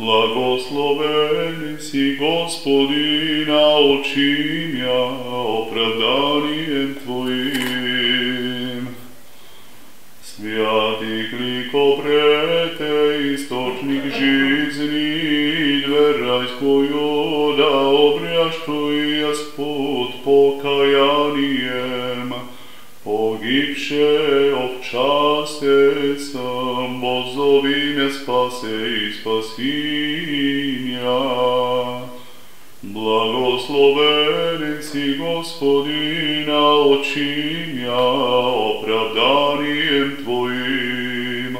Blagosloveni si Gospodina očimja opravdanijem Tvojim. Svjatih liko prete, istočnik žizni, dverajskoju da obrjaštuja spod pokajanijem. Pogibše ovčaste sam, bozovi me spase i spasinja. Blagosloveni si Gospodina očimja opravdanijem Tvojim.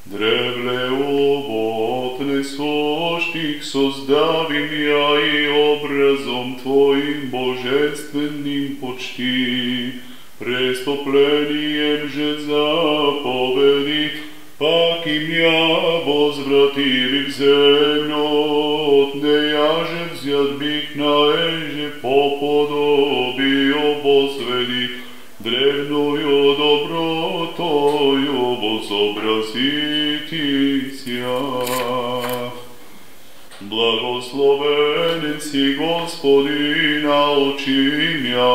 Drevle obotne soštih sozdavim ja i obrazom Tvojim božestvenim počti. Prestoplenjem že zapovedi, pak im ja vozvrativih zemljot, ne jaže vzjat bih na eže popodobio posvedi, drevnojo dobrotojo vozobraziti sja. Blagosloveni si Gospodina očimja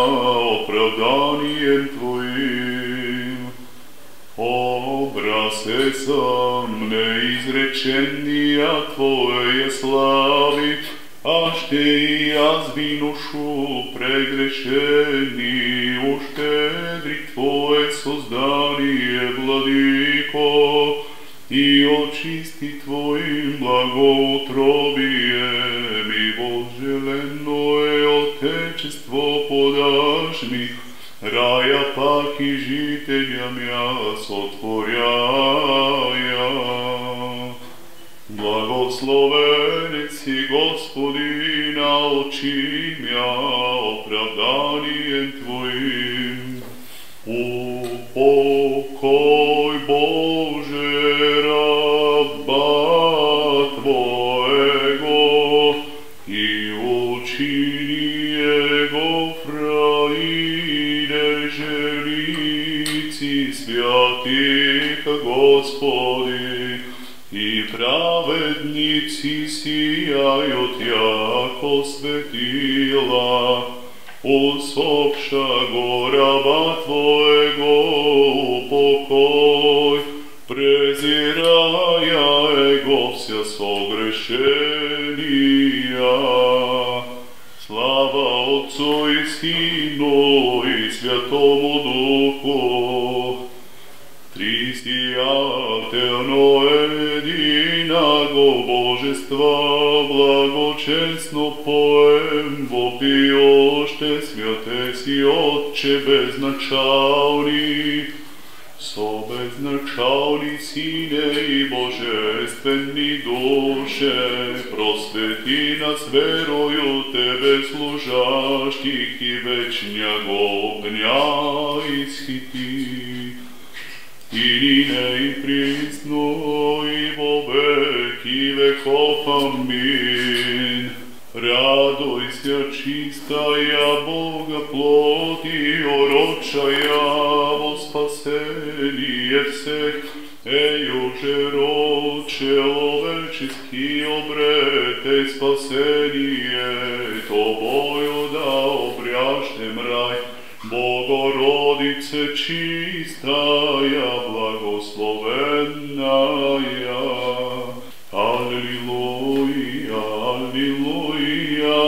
opravdanijem Tvojim. Obrase sam neizrečenija Tvoje slavi, ašte i jazvinušu pregrešeni, uštedri Tvoje sozdanije, Vladiko, i očisti Tvojim blagoutrobijem i voželeno je otečestvo podaš mi, raja pak i žiteljam ja sotvorjaja. Blagosloveni si Gospodina očimja opravdanijem Tvojim. U pokoj Bože raba Tvojego i učini Jego fraide želici svjatih Gospodi i pravednici sijajot jako svetila. Usopša goraba Tvojego u pokoj, preziraja ego vся sogrešenija. Slava Otcu i Sinu i Svjatomu Duhu, Trisijatelno jedinago Božestva, blagočesno poem vopiošte, svjate si Otče beznačavni, so beznačavni Sine i božestveni duše, prosveti nas veruju Tebe služaštih i večnja ognja ishiti. Inine i prisno i vo veki vekov, amin. Radojся čistая Boga ploti, oročaja vo spasenije всех, ejuže roče lovečeski obrete spasenije, Tobою da obrjaštem raj, Bogorodice čistая, blagoslovennaja. Alleluja, alleluja,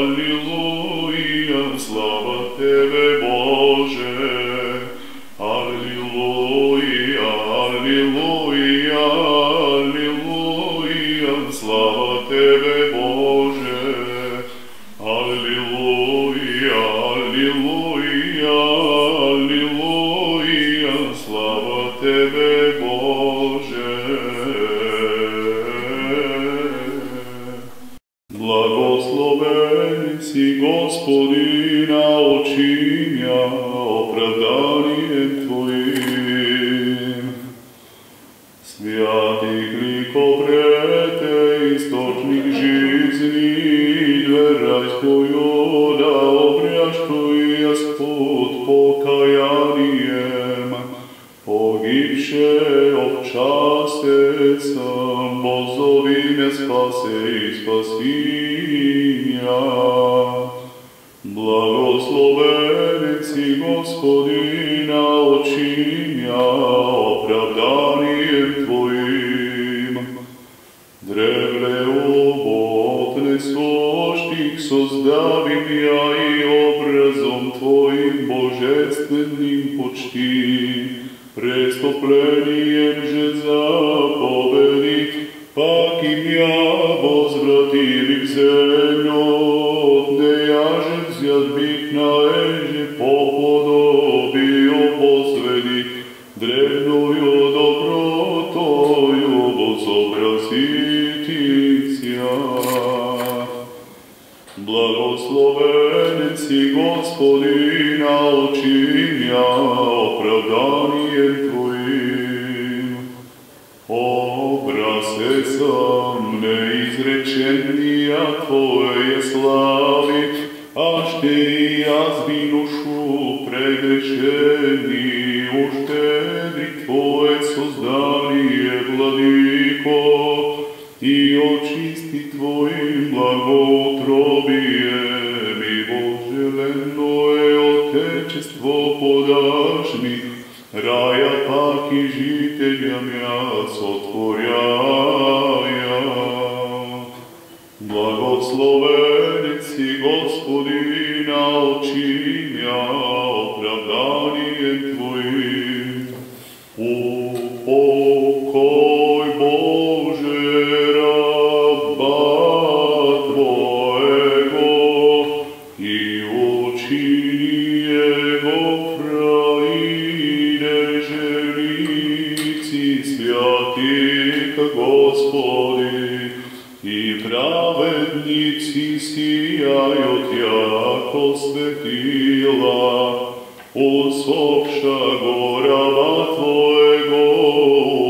alleluja, slava Tebe Bože. Alleluja, alleluja, alleluja, slava Tebe Bože. Alleluja, alleluja, alleluja, slava Tebe Bože. Blagosloveni si Gospodina očimja opravdanijem Tvojim. Svjatih liko prete, istočnik žizni, dverajskoju da obrjaštuja spod pokajanijem. Pogibše ovčaste sam, Озови ме спасе и спаси мя. Благословен си Господина, очи мя, оправданием Твоим. Древле оботне сощих создави мя и образом Твоим божественным почти. Преступлением же заповеди, пак и мя возвратили в землю, отнеяже взят бих на еже по подобию посреди, древною добротою возобразитися. Благословен си Господина, очи мя, оправданием Твоим. Образе сам неизречения Твоей слави, а ще и аз виношу прегрешени, ущедри Твое создание, Владыко, и очисти Твоим благоутробием, и вожделенное Отечество подашь ми, рая пак и жителям я сотворяя. Благословен си Господина, очи мя, оправданием Твоим. Упокой Боже раба Твоего, и учини Его праведнейши святых, Господи, и праведницы сияют, яко светила, усопшего раба Твоего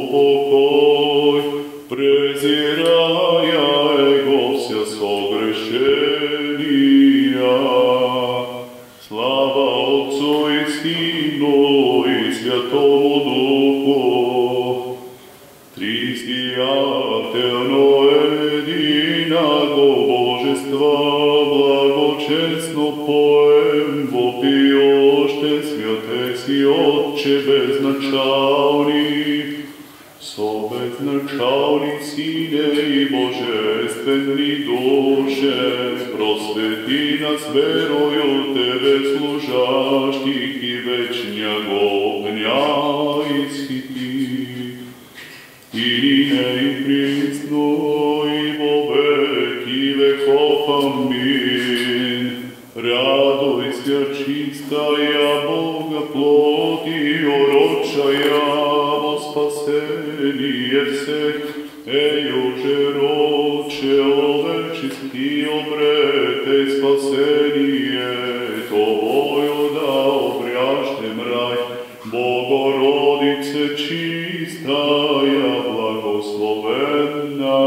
упокой, презирая Его все согрешения. Слава Отцу и Сыну и Святому Духу, Тристиятельно единого Божества, благочестно поем вопиёще, святе си Отче безначални, со безначални Сине и Божественни Душе, просвети нас верою Тебе служащих и вечняго огня исхити. И ныне и присно и во веки веков. Аминь. Радуйся, чистая Бога плоть и урочая во спасение всех, уже роче овеческий обрете спасение Тобою да обряжем рай. Богородице чистая, благословенна.